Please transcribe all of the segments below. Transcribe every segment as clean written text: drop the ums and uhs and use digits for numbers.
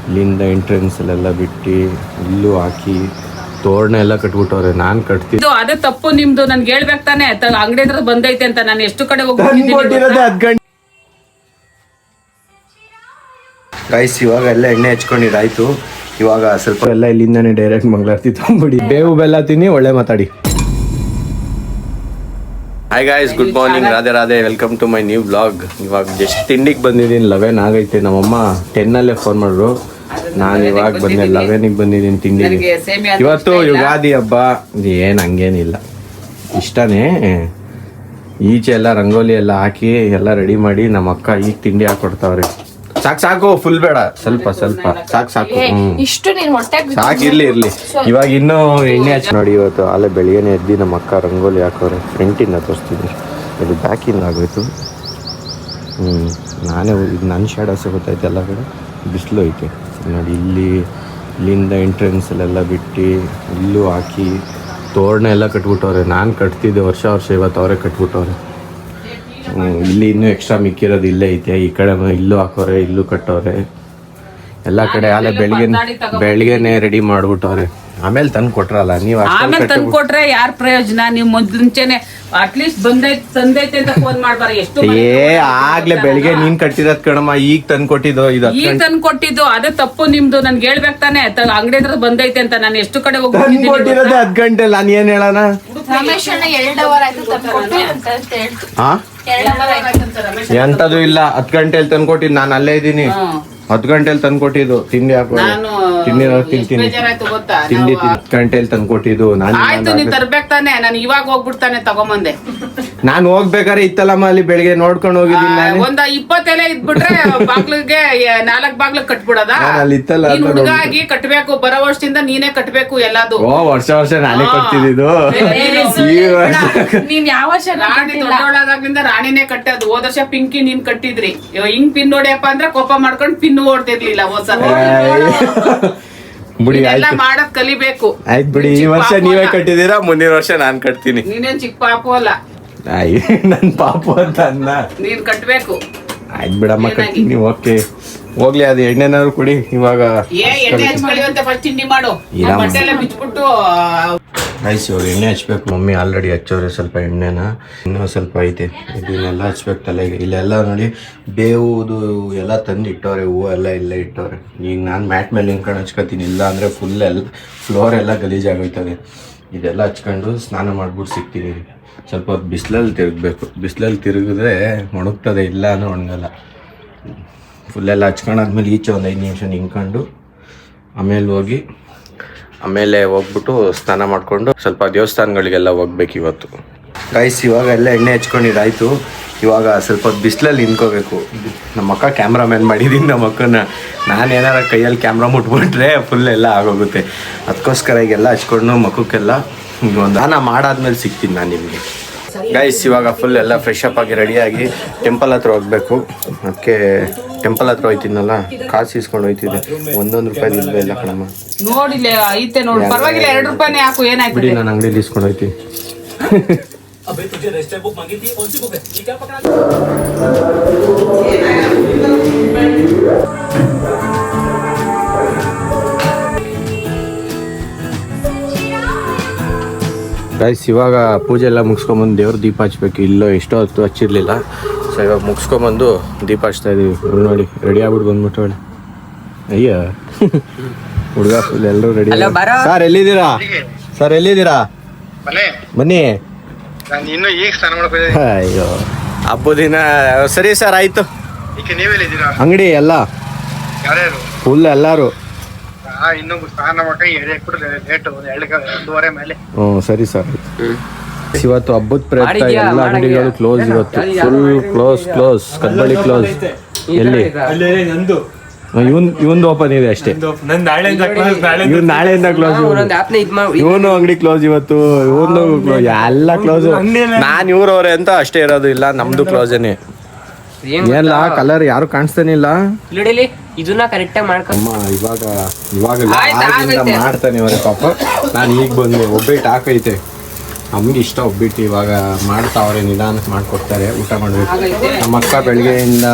ಇಲ್ಲಿಂದ ಎಂಟ್ರೆನ್ಸಲ್ಲೆಲ್ಲ ಬಿಟ್ಟು ಇಲ್ಲೂ ಹಾಕಿ ತೋರಣ ಎಲ್ಲ ಕಟ್ಬಿಟ್ಟವ್ರೆ. ನಾನು ಕಟ್ತೀನಿ. ಅದೇ ತಪ್ಪು ನಿಮ್ದು. ನನ್ಗೆ ಹೇಳ್ಬೇಕು ತಾನೆ, ಅಂಗಡಿ ಹತ್ರ ಬಂದೈತೆ ಅಂತ. ನಾನು ಎಷ್ಟು ಕಡೆ ಹೋಗ್ಬಿಟ್ಟಿದ್ದೀನಿ ಗೈಸ್. ಇವಾಗ ಎಲ್ಲ ಎಣ್ಣೆ ಹಚ್ಕೊಂಡಿದ್ದಾಯ್ತು. ಇವಾಗ ಸ್ವಲ್ಪ ಎಲ್ಲ ಇಲ್ಲಿಂದಾನೆ ಡೈರೆಕ್ಟ್ ಮಂಗಳಾರತಿ ತಗೊಂಡ್ಬಿಡಿ. ಬೇವು ಬೆಲ್ಲ ತಿನ್ನಿ, ಒಳ್ಳೆ ಮಾತಾಡಿ. Hi guys, good morning, Radhe Radhe, welcome to my new vlog. ಇವಾಗ ಜಸ್ಟ್ ತಿಂಡಿಗೆ ಬಂದಿದ್ದೀನಿ. 11 ಆಗೈತೆ. ನಮ್ಮಮ್ಮ 10 ಫೋನ್ ಮಾಡಿದ್ರು. ನಾನು ಇವಾಗ ಬಂದೆ 11 ಬಂದಿದ್ದೀನಿ ತಿಂಡಿಗೆ. ಇವತ್ತು ಯುಗಾದಿ ಹಬ್ಬ. ಏನು ಹಂಗೇನಿಲ್ಲ, ಇಷ್ಟನೇ. ಈಚೆ ಎಲ್ಲ ರಂಗೋಲಿ ಎಲ್ಲ ಹಾಕಿ ಎಲ್ಲ ರೆಡಿ ಮಾಡಿ ನಮ್ಮ ಅಕ್ಕ ಈಗ ತಿಂಡಿ ಹಾಕೊಡ್ತಾವ್ರೆ. ಸಾಕು ಸಾಕು, ಫುಲ್ ಬೇಡ, ಸ್ವಲ್ಪ ಸ್ವಲ್ಪ ಸಾಕು ಸಾಕು. ಸಾಕು, ಇರ್ಲಿ. ಇವಾಗ ಇನ್ನೂ ಎಣ್ಣೆ ಹಚ್ಚಿ ನೋಡಿ. ಇವತ್ತು ಅಲ್ಲೇ ಬೆಳಿಗ್ಗೆನೆ ಎದ್ದು ನಮ್ಮ ಅಕ್ಕ ರಂಗೋಲಿ ಹಾಕೋರೆ. ಫ್ರಂಟಿಂದ ತೋರಿಸ್ತಿದ್ವಿ, ಇದು ಬ್ಯಾಕಿಂದ ಆಗೋಯ್ತು. ನಾನೇ ಇದು ನನ್ನ ಶಾಡೋಸ್ ಗೊತ್ತಾಯ್ತು. ಎಲ್ಲ ಕಡೆ ಬಿಸಿಲು ಐತೆ ನೋಡಿ. ಇಲ್ಲಿಂದ ಎಂಟ್ರೆನ್ಸಲ್ಲೆಲ್ಲ ಬಿಟ್ಟು ಇಲ್ಲೂ ಹಾಕಿ ತೋರಣ ಎಲ್ಲ ಕಟ್ಬಿಟ್ಟವ್ರೆ. ನಾನು ಕಟ್ತಿದ್ದೆ ವರ್ಷ ಇವತ್ತು ಅವರೇ ಕಟ್ಬಿಟ್ಟವ್ರೆ. ಇಲ್ಲಿ ಇನ್ನೂ ಎಕ್ಸ್ಟ್ರಾ ಮಿಕ್ಕಿರೋದು ಇಲ್ಲೇ ಐತೆ. ಈ ಕಡೆ ಇಲ್ಲೂ ಹಾಕೋರೆ, ಇಲ್ಲೂ ಕಟ್ಟವ್ರೆ. ಎಲ್ಲ ಕಡೆ ಅಲ್ಲೇ ಬೆಳಿಗ್ಗೆನೆ ರೆಡಿ ಮಾಡ್ಬಿಟ್ಟವ್ರೆ. ಆಮೇಲೆ ತಂದು ಕೊಟ್ರಲ್ಲ ನೀವು. ಆಮೇಲೆ ತಂದು ಕೊಟ್ರೆ ಯಾರ ಪ್ರಯೋಜನ? ನೀವು ಮುಂಚೆನೆ ಅಟ್ಲೀಸ್ಟ್ ತಂದೈತೆ ಅಂತ ಫೋನ್ ಮಾಡ್ಬಾರ. ಎಷ್ಟು ಆಗ್ಲೇ ಬೆಳಿಗ್ಗೆ ನೀನ್ ಕಟ್ಟಿರೋದ್ ಕಣಮ್ಮ, ಈಗ ತಂದು ಕೊಟ್ಟಿದ್ದು. ಈಗ ತಂದು ಕೊಟ್ಟಿದ್ದು ಅದೇ ತಪ್ಪು ನಿಮ್ದು. ನನ್ಗೆ ಹೇಳ್ಬೇಕು ತಾನೆ, ಅಂಗಡಿ ಹತ್ರ ಬಂದೈತೆ ಅಂತ. ನಾನು ಎಷ್ಟು ಕಡೆ ಹೋಗ್ಬಿಟ್ಟಿದ್ದೀನಿ. 10 ಗಂಟೆ ನಾನು ಏನ್ ಹೇಳೋಣ. ಎಂತದು ಇಲ್ಲ, 10 ಗಂಟೆಲಿ ತಂದು ಕೊಟ್ಟಿದ್ದು. ನಾನು ಅಲ್ಲೇ ಇದ್ದೀನಿ. 10 ಗಂಟೆಲಿ ತಂದು ಕೊಟ್ಟಿದ್ದು. ತಿಂಡಿ ತಿಂಡಿ 10 ಗಂಟೆಲಿ ತಂದು ಕೊಟ್ಟಿದ್ದು. ತರ್ಬೇಕು ತಾನೆ. ನಾನು ಇವಾಗ ಹೋಗ್ಬಿಡ್ತಾನೆ ತಗೊಂಬಂದೆ. ನಾನು ಹೋಗ್ಬೇಕಾರೆ ಇತ್ತಲ್ಲಮ್ಮ, ಅಲ್ಲಿ ಬೆಳಿಗ್ಗೆ ನೋಡ್ಕೊಂಡು ಹೋಗಿದ್ದೀನಿ. ಒಂದ 20 ಎಲೆ ಇದ್ಬಿಟ್ರೆ ಬಾಗ್ಲಿಗೆ 4 ಬಾಗ್ಲಿಗೆ ಕಟ್ಬಿಡದ. ಹುಡುಗಾಗಿ ಕಟ್ಬೇಕು. ಬರೋ ವರ್ಷದಿಂದ ನೀನೇ ಕಟ್ಬೇಕು ಎಲ್ಲದು. ವರ್ಷ ನಾನೇ ಕಟ್ತಿದ್ದು. ನೀನ್ ಯಾವ ವರ್ಷ ದೊಡ್ಡೊಳದಾಗ್ಲಿಂದ ರಾಣಿನೇ ಕಟ್ಟೋದು. ಹೋದ ವರ್ಷ ಪಿಂಕಿ ನೀನ್ ಕಟ್ಟಿದ್ರಿ. ಹಿಂಗ್ ಪಿನ್ ಹೊಡಿಯಪ್ಪ ಅಂದ್ರೆ ಕೋಪ ಮಾಡ್ಕೊಂಡು ಪಿನ್ ಓಡ್ತಿರ್ಲಿಲ್ಲ. ಬಿಡಿ, ಮಾಡಕ್ ಕಲಿಬೇಕು. ಆಯ್ತು ಬಿಡಿ. ಈ ವರ್ಷ ನೀವೇ ಕಟ್ಟಿದೀರಾ, ಮುಂದಿನ ವರ್ಷ ನಾನ್ ಕಟ್ತೀನಿ. ನೀನೇನ್ ಚಿಕ್ಕ ಪಾಪು ಅಲ್ಲ. ನನ್ ಪಾಪು ಅಂತ ಅನ್ನ. ನೀನ್ ಕಟ್ಬೇಕು. ಆಯ್ತು ಬಿಡಮ್ಮ, ಕಟ್ತೀನಿ. ಓಕೆ, ಹೋಗ್ಲಿ. ಅದು ಎಣ್ಣೆನಾದ್ರು ಕುಡಿ. ಇವಾಗ ಎಣ್ಣೆ ಹಚ್ಕೊಳ್ಳಿ ಫಸ್ಟ್ ತಿಂಡಿ ಮಾಡು. ಬಟ್ಟೆ ಎಲ್ಲ ಬಿಚ್ಬಿಟ್ಟು ನೈಸ್. ಇವಾಗ ಎಣ್ಣೆ ಹಚ್ಬೇಕು. ಮಮ್ಮಿ ಆಲ್ರೆಡಿ ಹಚ್ಚೋರೆ ಸ್ವಲ್ಪ ಎಣ್ಣೆನ. ಇನ್ನೂ ಸ್ವಲ್ಪ ಐತೆ. ಇದನ್ನೆಲ್ಲ ಹಚ್ಬೇಕು ತಲೆಗೆ. ಇಲ್ಲೆಲ್ಲ ನೋಡಿ ಬೇವುದು ಎಲ್ಲ ತಂದು ಇಟ್ಟವ್ರೆ. ಹೂವು ಎಲ್ಲ ಇಲ್ಲೇ ಇಟ್ಟವ್ರೆ. ಈಗ ನಾನು ಮ್ಯಾಟ್ ಮೇಲೆ ನಿಂತ್ಕೊಂಡು ಹಚ್ಕೊತೀನಿ. ಇಲ್ಲ ಅಂದರೆ ಫ್ಲೋರ್ ಎಲ್ಲ ಗಲೀಜಾಗೋಯ್ತದೆ. ಇದೆಲ್ಲ ಹಚ್ಕೊಂಡು ಸ್ನಾನ ಮಾಡ್ಬಿಟ್ಟು ಸಿಗ್ತೀನಿ. ಸ್ವಲ್ಪ ಹೊತ್ತು ಬಿಸಿಲಲ್ಲಿ ತಿರುಗಬೇಕು. ಬಿಸಿಲಲ್ಲಿ ತಿರುಗಿದ್ರೆ ಒಣಗ್ತದೆ, ಇಲ್ಲ ಅಂದರೆ ಒಣಗಲ್ಲ. ಫುಲ್ಲೆಲ್ಲ ಹಚ್ಕೊಂಡಾದ್ಮೇಲೆ ಈಚೆ ಒಂದು 5 ನಿಮಿಷ ನಿಂತ್ಕೊಂಡು ಆಮೇಲೆ ಹೋಗ್ಬಿಟ್ಟು ಸ್ನಾನ ಮಾಡಿಕೊಂಡು ಸ್ವಲ್ಪ ದೇವಸ್ಥಾನಗಳಿಗೆಲ್ಲ ಹೋಗ್ಬೇಕು ಇವತ್ತು. ಗೈಸ್, ಇವಾಗ ಎಲ್ಲ ಎಣ್ಣೆ ಹಚ್ಕೊಂಡಿದ್ದಾಯ್ತು. ಇವಾಗ ಸ್ವಲ್ಪ ಹೊತ್ತು ಬಿಸಿಲಲ್ಲಿ ನಿಂತ್ಕೋಬೇಕು. ನಮ್ಮ ಅಕ್ಕ ಕ್ಯಾಮ್ರಾಮ್ಯಾನ್ ಮಾಡಿದ್ದೀನಿ. ನಮ್ಮ ಅಕ್ಕನ ನಾನು ಏನಾರ ಕೈಯಲ್ಲಿ ಕ್ಯಾಮ್ರಾ ಮುಟ್ಬಿಟ್ರೆ ಫುಲ್ ಎಲ್ಲ ಆಗೋಗುತ್ತೆ. ಅದಕ್ಕೋಸ್ಕರ ಈಗೆಲ್ಲ ಹಚ್ಕೊಂಡು ಮಕ್ಕಕ್ಕೆಲ್ಲ ಒಂದು ಸ್ನಾನ ಮಾಡಾದ್ಮೇಲೆ ಸಿಗ್ತೀನಿ ನಾನು ನಿಮಗೆ. ಗೈಸ್, ಇವಾಗ ಫುಲ್ ಎಲ್ಲ ಫ್ರೆಶ್ ಅಪ್ ಆಗಿ ರೆಡಿಯಾಗಿ ಟೆಂಪಲ್ ಹತ್ರ ಹೋಗ್ಬೇಕು. ಅದಕ್ಕೆ ಟೆಂಪಲ್ ಹತ್ರ ಹೋಯ್ತಿದ್ನಲ್ಲ, ಕಾಸು ಇಸ್ಕೊಂಡು ಹೋಯ್ತಿದ್ದೆ. 1 ರೂಪಾಯಿ ಇಲ್ವೇ ಇಲ್ಲ ಕಣಮ್ಮ. ನೋಡಿಲ್ಲ ಐತೆ ನೋಡಿ, ಪರವಾಗಿಲ್ಲ. 2 ರೂಪಾಯಿನೇ ಹಾಕು, ಏನಾಯ್ತು ಬಿಡಿ. ನಾನು ಅಂಗಡಿಲಿ ಇಸ್ಕೊಂಡು ಹೋಯ್ತೀನಿ. ಗೈಸ್, ಇವಾಗ ಪೂಜೆ ಎಲ್ಲ ಮುಗಿಸ್ಕೊಂಬಂದು ದೇವ್ರ ದೀಪ ಹಚ್ಬೇಕು. ಇಲ್ಲೋ ಎಷ್ಟೋ ಹೊತ್ತು ಹಚ್ಚಿರ್ಲಿಲ್ಲ. ಸೊ ಇವಾಗ ಮುಗಿಸ್ಕೊಂಬಂದು ದೀಪ ಹಚ್ತಾ ಇದೀವಿ. ನೋಡಿ ರೆಡಿ ಆಗ್ಬಿಟ್ಟು ಬಂದ್ಬಿಟ್ಟು ಹೇಳಿ. ಅಯ್ಯ ಹುಡುಗ ಫುಲ್ ಎಲ್ಲರೂ ರೆಡಿ. ಸರ್ ಎಲ್ಲಿದ್ದೀರಾ? ಬನ್ನಿ. ಅಯ್ಯೋ, ಹಬ್ಬದಿನ. ಸರಿ ಸರ್, ಆಯ್ತು. ಅಂಗಡಿ ಎಲ್ಲ ಫುಲ್ ಎಲ್ಲಾರು. ಸರಿ ಸರ್. ಇವತ್ತು ಹಬ್ಬದ ಪ್ರಯುಕ್ತ ಎಲ್ಲ ಅಂಗಡಿಗಳು ಕ್ಲೋಸ್. ಇವತ್ತು ಫುಲ್ ಕ್ಲೋಸ್. ಕದ್ಬಳ್ಳಿ ಕ್ಲೋಸ್. ಎಲ್ಲಿ ಇವಂದು ಓಪನ್ ಇದೆ ಅಷ್ಟೇ. ನಾಳೆಯಿಂದ ಕ್ಲೋಸ್. ಇವನು ಅಂಗಡಿ ಕ್ಲೋಸ್ ಇವತ್ತು. ಇವನು ಎಲ್ಲ ಕ್ಲೋಸ್. ನಾನ್ ಇವ್ರವ್ರೆ ಅಂತ ಅಷ್ಟೇ ಇರೋದು. ಇಲ್ಲ, ನಮ್ದು ಕ್ಲೋಸೇನೆ. ಏನಿಲ್ಲ, ಕಲರ್ ಯಾರು ಕಾಣಿಸ್ತಾನೆ ಇಲ್ಲ. ಇದನ್ನ ಕರೆಕ್ಟಾಗಿ ಮಾಡ್ಕೊಂಡ್ ಇವಾಗ ಮಾಡ್ತಾನೆ ಅವರೇ ಪಾಪ. ನಾನು ಈಗ ಬಂದೆ. ಒಬ್ಬಿಟ್ಟು ಹಾಕೈತೆ. ನಮ್ಗೆ ಇಷ್ಟ ಒಬ್ಬಿಟ್ಟು. ಇವಾಗ ಮಾಡ್ತಾವ್ರೆ, ನಿಧಾನಕ್ಕೆ ಮಾಡಿಕೊಡ್ತಾರೆ. ಊಟ ಮಾಡಬೇಕು. ನಮ್ಮ ಅಕ್ಕ ಬೆಳಗ್ಗೆಯಿಂದ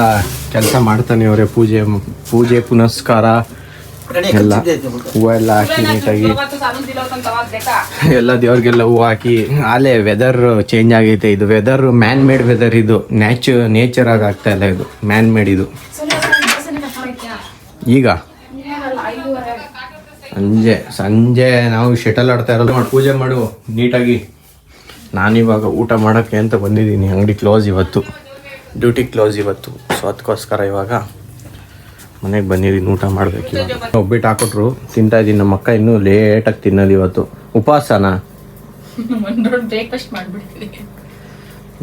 ಕೆಲಸ ಮಾಡ್ತಾನೆ ಅವರೇ. ಪೂಜೆ ಪುನಸ್ಕಾರ ಎಲ್ಲ ಹೂವು ಎಲ್ಲ ಹಾಕಿ ನೀಟಾಗಿ ಎಲ್ಲ ದೇವ್ರಿಗೆಲ್ಲ ಹೂವು ಹಾಕಿ ಆಲೇ ವೆದರ್ ಚೇಂಜ್ ಆಗೈತೆ. ಇದು ವೆದರ್ ಮ್ಯಾನ್ ಮೇಡ್ ವೆದರ್, ಇದು ನೇಚರ್ ಆಗಿ ಆಗ್ತಾ ಇಲ್ಲ, ಇದು ಮ್ಯಾನ್ ಮೇಡ್. ಇದು ಈಗ ಸಂಜೆ ನಾವು ಶಟಲ್ ಆಡ್ತಾ ಇರೋದು. ಪೂಜೆ ಮಾಡು ನೀಟಾಗಿ. ನಾನಿವಾಗ ಊಟ ಮಾಡೋಕ್ಕೆ ಅಂತ ಬಂದಿದ್ದೀನಿ. ಅಂಗಡಿ ಕ್ಲೋಸ್ ಇವತ್ತು, ಡ್ಯೂಟಿ ಕ್ಲೋಸ್ ಇವತ್ತು. ಸೊ ಅದಕ್ಕೋಸ್ಕರ ಇವಾಗ ಮನೆಗೆ ಬಂದಿದ್ದೀನಿ, ಊಟ ಮಾಡಬೇಕು. ಒಬ್ಬಿಟ್ಟು ಹಾಕೊಟ್ರು, ತಿಂತಾ ಇದ್ದೀನಿ. ನಮ್ಮ ಅಕ್ಕ ಇನ್ನೂ ಲೇಟಾಗಿ ತಿನ್ನೋದು ಇವತ್ತು. ಉಪವಾಸನಾ?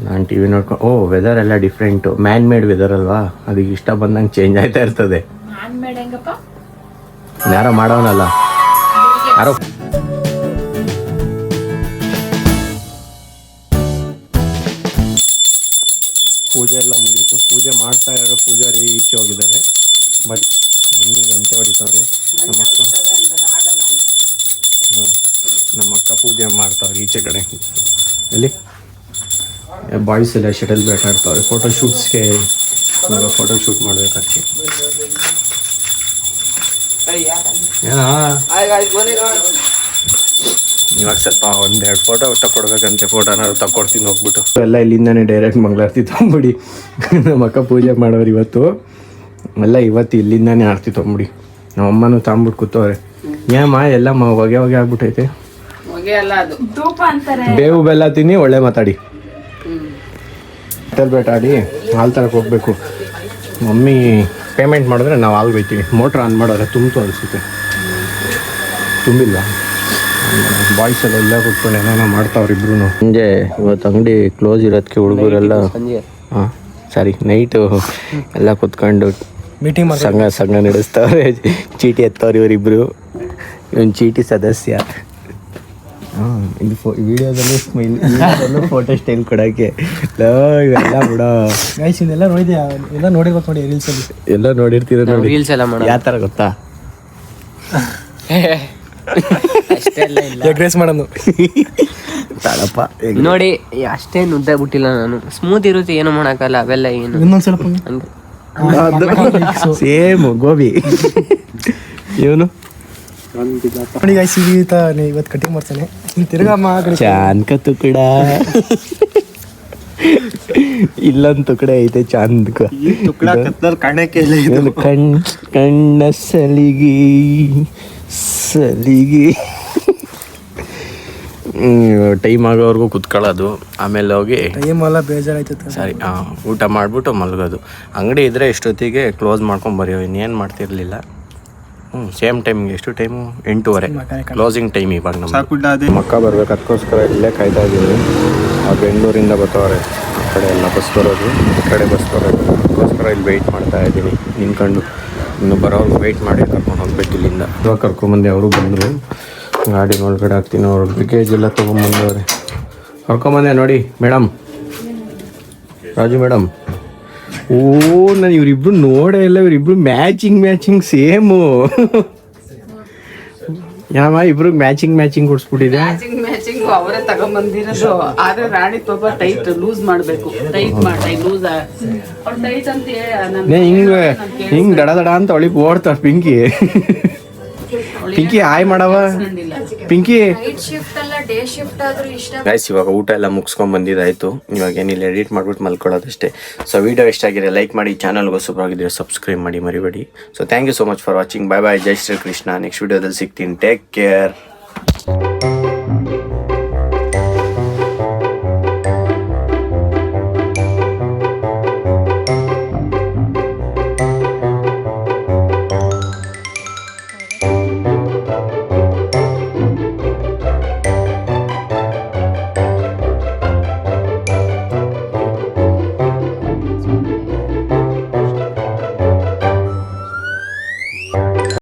ನಾನು ಟಿ ವಿ ನೋಡ್ಕೊಂಡು ವೆದರ್ ಎಲ್ಲ ಡಿಫ್ರೆಂಟು, ಮ್ಯಾನ್ ಮೇಡ್ ವೆದರ್ ಅಲ್ವಾ, ಅದಕ್ಕೆ ಇಷ್ಟ ಬಂದಂಗೆ ಚೇಂಜ್ ಆಯ್ತಾ ಇರ್ತದೆ. ಯಾರೋ ಮಾಡೋನಲ್ಲ ಯಾರೋ. ಪೂಜೆ ಎಲ್ಲ ಮುಗೀತು. ಪೂಜೆ ಮಾಡ್ತಾ ಇರೋ ಪೂಜಾರಿ ಈಚೆ ಹೋಗಿದ್ದಾರೆ. ಬಟ್ ಮಮ್ಮಿ ಗಂಟೆ ಹೊಡಿತವ್ರೆ. ನಮ್ಮ ಅಕ್ಕ ಪೂಜೆ ಮಾಡ್ತಾವ್ರೆ ಈಚೆ ಕಡೆ. ಎಲ್ಲಿ ಬಾಯ್ಸ್ ಎಲ್ಲ ಶಟಲ್ ಬ್ಯಾಟ್ ಆಡ್ತಾವ್ರೆ. ಫೋಟೋಶೂಟ್ಸ್ಗೆ ಇವಾಗ ಫೋಟೋಶೂಟ್ ಮಾಡಬೇಕಷ್ಟೇ. ಇವಾಗ ಸ್ವಲ್ಪ ಒಂದೆರಡು ಫೋಟೋ ತಗೊಡ್ಬೇಕಂತೆ. ಫೋಟೋನಾದ್ರು ತಗೊಡ್ತೀನಿ ಹೋಗ್ಬಿಟ್ಟು. ಎಲ್ಲ ಇಲ್ಲಿಂದಾನೆ ಡೈರೆಕ್ಟ್ ಮಂಗಳಾರತಿ ತೊಗೊಂಬಿಡಿ. ನಮ್ಮ ಅಕ್ಕ ಪೂಜೆ ಮಾಡೋರು ಇವತ್ತು ಎಲ್ಲ ಇಲ್ಲಿಂದಾನೆ ಆರತಿ ತೊಗೊಂಬಿಡಿ. ನಮ್ಮ ಅಮ್ಮನೂ ತಗೊಂಬಿಟ್ಟು ಕೂತವ್ರೆ. ಏಮ್ಮ ಎಲ್ಲ ಹೊಗೆ ಆಗ್ಬಿಟ್ಟೈತೆ. ಬೇವು ಬೆಲ್ಲ ತಿನ್ನಿ, ಒಳ್ಳೆ ಮಾತಾಡಿ. ಬೇಟ ಆಡಿ ಹಾಲು ತರಕ್ಕೆ ಹೋಗ್ಬೇಕು. ಮಮ್ಮಿ ಪೇಮೆಂಟ್ ಮಾಡಿದ್ರೆ ನಾವು ಹಾಲು ಬೈತೀವಿ. ಮೋಟ್ರ್ ಆನ್ ಮಾಡೋರೆ ತುಂಬಿತು ಅನಿಸುತ್ತೆ. ತುಂಬಿಲ್ಲ. ಬಾಯ್ಸ್ ಎಲ್ಲ ಕೂತ್ಕೊಂಡು ಏನೋ ಮಾಡ್ತಾವ್ರು ಇಬ್ರು. ಸಂಜೆ ಇವತ್ತು ಅಂಗಡಿ ಕ್ಲೋಸ್ ಇರೋದಕ್ಕೆ ಹುಡುಗರೆಲ್ಲ ಹಾಂ ಸಾರಿ ನೈಟು ಎಲ್ಲ ಕೂತ್ಕೊಂಡು ಮೀಟಿಂಗ್ ಸಂಘ ನಡೆಸ್ತಾವ್ರೆ. ಚೀಟಿ ಎತ್ತವ್ರು ಇವರಿಬ್ರು. ಇವನು ಚೀಟಿ ಸದಸ್ಯ. ಹಾಂ ಇದು ವಿಡಿಯೋದಲ್ಲೂ ಫೋಟೋ ಸ್ಟೈಲ್ ಕೊಡೋಕ್ಕೆ ಇವೆಲ್ಲ ಬಿಡೋ. ಎಲ್ಲ ನೋಡಿದೆ, ಎಲ್ಲ ನೋಡಿರ್ಬೇಕು ನೋಡಿ ರೀಲ್ಸಲ್ಲಿ. ಎಲ್ಲ ನೋಡಿರ್ತೀರ ನೋಡಿ. ರೀಲ್ಸ್ ಎಲ್ಲ ಮಾಡೋ ಯಾವ ಥರ ಗೊತ್ತಾ? ಎಗ್ರೆಸ್ ಮಾಡೋದು ತಾಳಪ್ಪ ನೋಡಿ. ಅಷ್ಟೇನು ಉದ್ದ ಬಿಟ್ಟಿಲ್ಲ ನಾನು. ಸ್ಮೂತ್ ಇರುತ್ತೆ, ಏನು ಮಾಡೋಕ್ಕಲ್ಲ. ಅವೆಲ್ಲ ಏನು ಇನ್ನೊಂದು ಸ್ವಲ್ಪ ಹಂಗೆ ಸೇಮ್ ಗೋಬಿ. ಇವನು ನೋಡಿ ಗಾಯ್ಸ್, ಇವತ್ತು ಕಟಿಂಗ್ ಮಾಡ್ತಾನೆ. ತಿರ್ಗಮ್ಮ ಚಾನ್ಕ ತುಕಡ ಇಲ್ಲೊಂದು ತುಕಡೆ ಐತೆ. ಚಾಂದ್ ಕಣ್ಣ ಸಲಿಗಿ ಟೈಮ್ ಆಗೋವರೆಗೂ ಕುತ್ಕೊಳ್ಳೋದು. ಆಮೇಲೆ ಹೋಗಿ ಟೈಮೆಲ್ಲ ಬೇಜಾರಾಯ್ತದೆ. ಸರಿ ಊಟ ಮಾಡಿಬಿಟ್ಟು ಮಲಗೋದು. ಅಂಗಡಿ ಇದ್ದರೆ ಎಷ್ಟೊತ್ತಿಗೆ ಕ್ಲೋಸ್ ಮಾಡ್ಕೊಂಡು ಬರೆಯೋ. ಇನ್ನೇನು ಮಾಡ್ತಿರ್ಲಿಲ್ಲ. ಸೇಮ್ ಟೈಮಿಗೆ ಎಷ್ಟು ಟೈಮು 8:30 ಕ್ಲೋಸಿಂಗ್ ಟೈಮ್ ಇವಾಗ. ನಮ್ಮ ಅಕ್ಕ ಬರ್ಬೇಕು, ಅದಕ್ಕೋಸ್ಕರ ಇಲ್ಲೇ ಕಾಯ್ತಾ ಇದ್ದೀವಿ. ಆ ಬೆಂಗಳೂರಿಂದ ಬರ್ತಾವ್ರೆ. ಆ ಕಡೆ ಎಲ್ಲ ಬಸ್ ಬರೋದು, ಈ ಕಡೆ ಬಸ್ ಬರೋದು. ಅದಕ್ಕೋಸ್ಕರ ಇಲ್ಲಿ ವೆಯ್ಟ್ ಮಾಡ್ತಾ ಇದ್ದೀನಿ ನಿಂತ್ಕೊಂಡು. ಇನ್ನು ಬರೋರು ವೆಯ್ಟ್ ಮಾಡಿ ಕರ್ಕೊಂಡು ಹೋಗ್ಬೇಕು ಇಲ್ಲಿಂದ. ಇವಾಗ ಕರ್ಕೊಂಬಂದು ಅವರು ಬಂದರು. ಗಾಡಿ ಒಳಗಡೆ ಹಾಕ್ತೀನಿ. ಅವ್ರ ಲಗೇಜ್ ಎಲ್ಲ ತೊಗೊಂಬಂದವ್ರೆ. ಕರ್ಕೊಂಬಂದೆ ನೋಡಿ ಮೇಡಮ್, ರಾಜು ಮೇಡಮ್. ನಾನು ಇವರಿಬ್ರು ನೋಡೇ ಇಲ್ಲ. ಇವರಿಬ್ರು ಮ್ಯಾಚಿಂಗ್ ಸೇಮು. ಯಾವ ಇಬ್ರಿಗೆ ಮ್ಯಾಚಿಂಗ್ ಕೊಡ್ಸ್ಬಿಟ್ಟಿದೆ. ಮ್ಯಾಚಿಂಗ್ ಅವರೇ ತಗೊಂಡ್ಬಂದಿರೋದು. ಆದ್ರೆ ರಾಣಿ ಪಾಪ ಟೈಟ್ ಲೂಸ್ ಮಾಡ್ಬೇಕು. ಟೈಟ್ ಲೂಸ್ ಟೈಟ್ ಅಂತ ಹಿಂಗ್ ದಡ ಅಂತ ಒಳಗೆ ಓಡ್ತಾರ ಪಿಂಕಿ. ಹಾಯ್ ಮಾಡವ ಪಿಂಕಿ. ಗೈಸ್ ಇವಾಗ ಊಟ ಎಲ್ಲ ಮುಗಿಸ್ಕೊಂಡ್ ಬಂದಿದ್ದಾಯ್ತು. ಇವಾಗ ಏನಿಲ್ಲ, ಎಡಿಟ್ ಮಾಡ್ಬಿಟ್ಟು ಮಲ್ಕೊಳ್ಳೋದಷ್ಟೇ. ಸೊ ವಿಡಿಯೋ ಇಷ್ಟ ಆಗಿದೆ ಲೈಕ್ ಮಾಡಿ, ಚಾನಲ್ಗೆ ಹೊಸಬರಾಗಿದ್ರೆ ಸಬ್ಸ್ಕ್ರೈಬ್ ಮಾಡಿ ಮರಿಬೇಡಿ. So thank you so much for watching. Bye bye. ಜೈ ಶ್ರೀ ಕೃಷ್ಣ. ನೆಕ್ಸ್ಟ್ ವಿಡಿಯೋದಲ್ಲಿ ಸಿಗ್ತೀನಿ. Take care.